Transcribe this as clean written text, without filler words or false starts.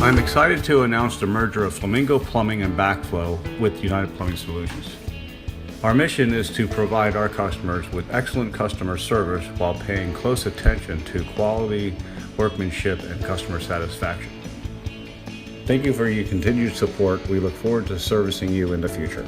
I'm excited to announce the merger of Flamingo Plumbing and Backflow with United Plumbing Solutions. Our mission is to provide our customers with excellent customer service while paying close attention to quality, workmanship, and customer satisfaction. Thank you for your continued support. We look forward to servicing you in the future.